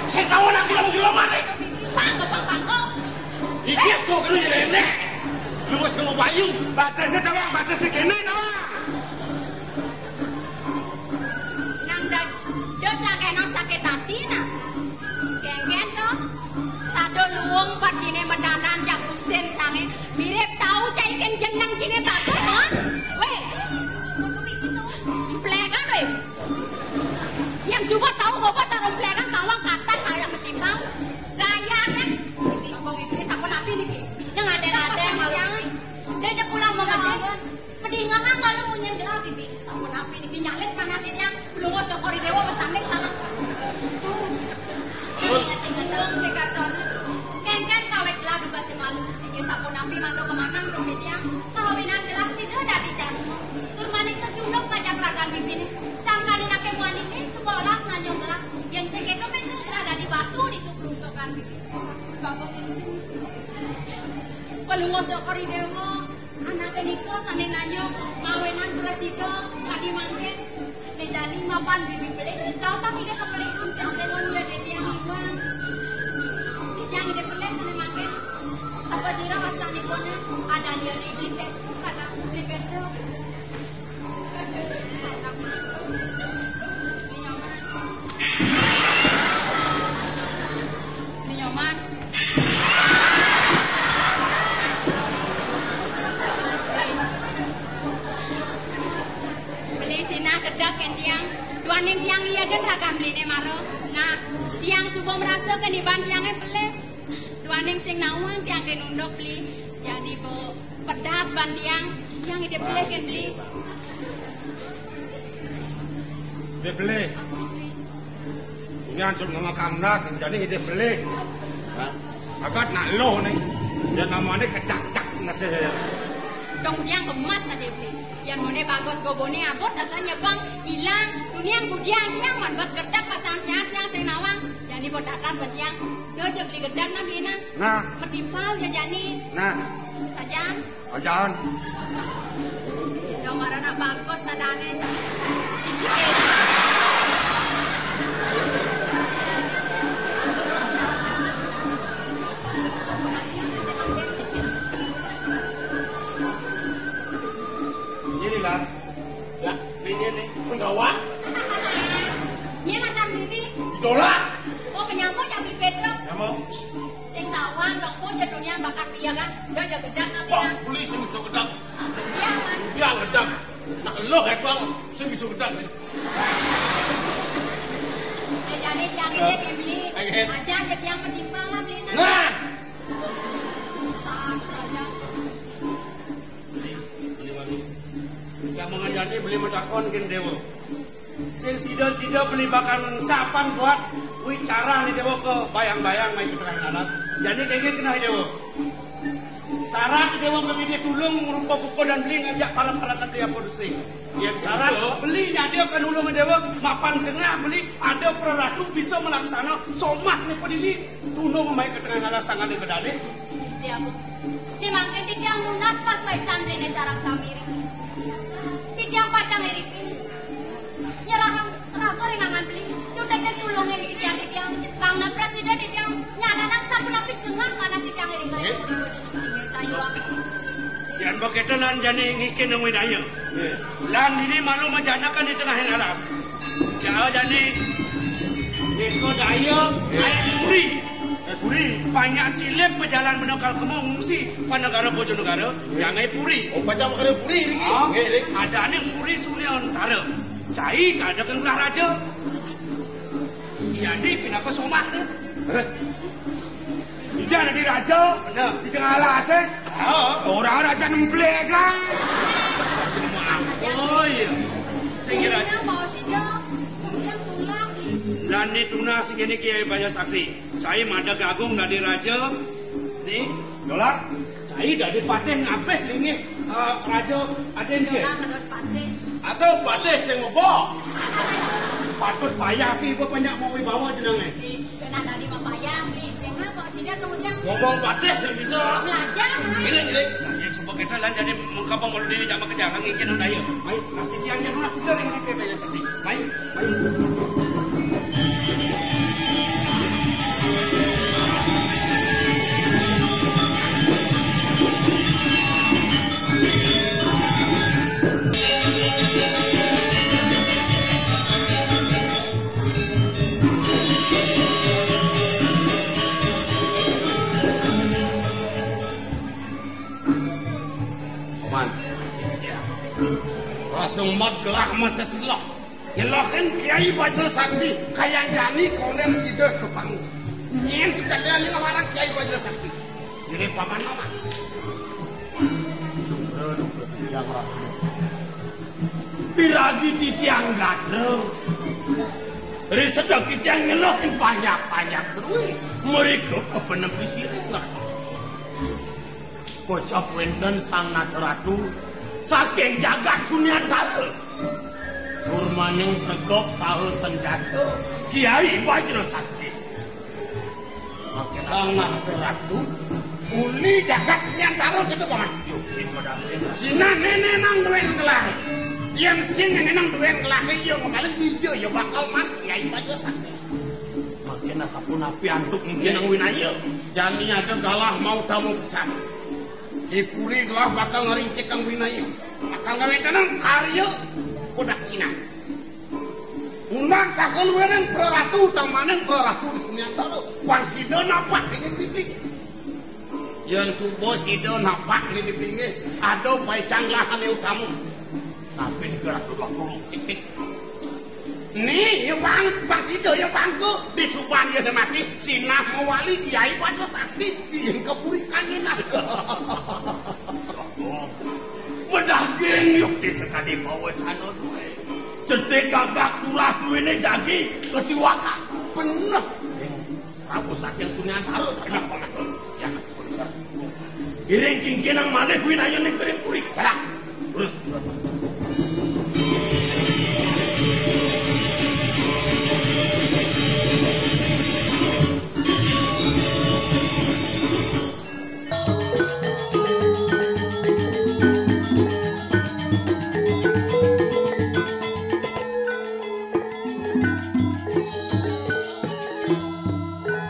Saya tahu nak kita mau selamat ni. Pangko. Iki kok kena ini. Lu mesti mau bayu. Batasnya tawang, batasnya kene tawang. Nang do cakeno sakit hati na. Genggen to. Sado luwung pacine mendanan jak Gusten cange mirip tahu caiken jeneng cine bagus ha. Weh. Plegan weh. Yang suka tahu bapak cara plegan kawang kata kayak metimbang. Gayanya. Komisi sampun api niki. Yang ada yang dia pulang mengajian. Mendingan kalau munyen gelap bibi. Sampun api niki nyalet mana yang belum mau cokori dewa pesanik sareng. Ingat-ingat dong Mekaton. Kengken kawet gelap juga si malu. Iki sampun api mantu kemakan rumitnya. Kawinan gelap tidak ada di jantung. Turmaning kecundok pajak ragan bibi ini. Sangkanin ake muan ini sekolah nanyong gelap. Yang sekedo bener ada di batu di tukruntokan bibi sekolah. Bapak ini. Kalau mau cokori dewa. Anak niko sane nanyong mawenan presida kadi mangken. Nejani mapan bibi beli. Kau tak kira kepeli kunci telepon ya dia mawan. Yang ide beli sane mangken. Apa jira wasani kone ada dia di Facebook kada di Facebook. Nyoman. Tuaning tiang iya dan ragam beli maro. Nah, tiang subuh merasa keniban tiangnya pelit. Tuaning sing nawang tiang kenundok beli. Jadi bo pedas ban tiang ide beli kan beli. Ide beli. Ini ansur nama kamnas jadi ide beli. Agak nak loh nih. Dia namanya kecak-cak nasi. Dong tiang gemas tadi beli. Yang mana bagus gobone abot dasarnya bang hilang dunia budian tiang man bas gerdak pasang sehat yang sing nawang jadi bodakan buat tiang do aja beli gerdak nanti nah ketimpal ya jani nah sajan ajan do marana bagus sadane lah, ini nih, Penggawa. Ini macam ini. Idola. Oh penyambut yang beli Petro. Kamu? Yang tawan, rokok jadinya bakat dia kan. Dia jaga gedang nanti Bang, kan. polisi bisa gedang. Iya kan. Dia gedang. Nak lo kayak bang, saya bisa gedang. Jadi yang ini kayak beli. Aja jadi yang menyimpang lah beli. Nah. Yang mengajari beli medakon kin dewa. Sing sida beli bakan sapan buat wicara ni dewa ke bayang-bayang main tengah kanan. Jadi kayak kena dewa. Syarat dewa ke dia tulung rupa buku dan beli ngajak para dia produksi. Yang syarat belinya dia kan ulung dewa mapan tengah beli ada peratu bisa melaksana somat ni pedili tulung main ke tengah kanan sangat ni bedale. Dia bu. Di mangken di yang lunas pas baik santri ni sarang samiri. Yang pacang iripi nyerahkan raga ringangan beli cudeknya tulungnya di tiang bangna presiden di tiang nyalanak sabun api jengah mana di tiang iring sayuang dan begitu lan jani ngikin nang winaya lan ini malu majanakan di tengah yang alas jauh jani niko daya puri banyak silip berjalan menokal kemungsi pada negara Bojonegara jangan puri Macam ada puri ni. ada ni puri Sulion Tara cai ada kelah raja jadi kenapa somat ni dia ada di raja benar di tengah alas orang raja nemplek lah oh iya sehingga dan ni tuna segini kiai banyak sakti. Saya ada gagung dari raja. Ni, dolar. Saya dari patih ngapeh lingi raja aden je. Atau patih sing ngobok. Patut payah sih gua banyak mau bawa jenang ni. Kena dari mapayah ni. Tengah kok sini kemudian ngobong patih sing bisa. Belajar. Ini. Ya sebab kita lan jadi mengkapa mau diri jak makejangan ngingkin anda ya. Mai pasti tiang jan ulah sejar yang di ya sakti. Mai. Sumbat gerak masa silah. Yelahin Kiai Bajra Sakti kayak jani kolen sida kepang. Nyen sekalian ni ngawarang Kiai Bajra Sakti. Jadi paman mama. Biragi titiang gadreng. Dari sedang titiang ngelohin banyak-banyak terus. Mereka kepenepi siringan. Kocap wenten sang nadaratu. Saking jagat sunyatara Kurmaning segop sahu senjata Kiai Bajra Sakti Sang Ratu Uli jagat sunyatara kita paman Sina nenek nang duen kelahi Yang sini nang duen kelahi Yang kemarin hijau ya bakal mati Kiai Bajra Sakti Makin asapun api antuk mungkin ang winaya Jani ada galah mau tamu bersama Ikuli gelah bakal ngerincik kang winaya bakal gawe tenang karya kudak sinan undang sakal wereng proratu tamaneng proratu di sunyantara wang sida napak ini diping yen subuh sida napak ini dipinge ada paicang lahane utamu tapi digerak bakul tik-tik nih ya bang sida ya bangku di suban ya mati sinah mewali Kiai Bajra Sakti yen kepurikan ini Bedaging yuk di sekali bawa channel duwe. Cetek gagak turas duwe ne jagi ketiwaka. Bener. Prabu saking sunyantara bener banget. Ya masih bener. Iring kingkinang maneh kuwi nayo ning kering puri. Jalan. Terus.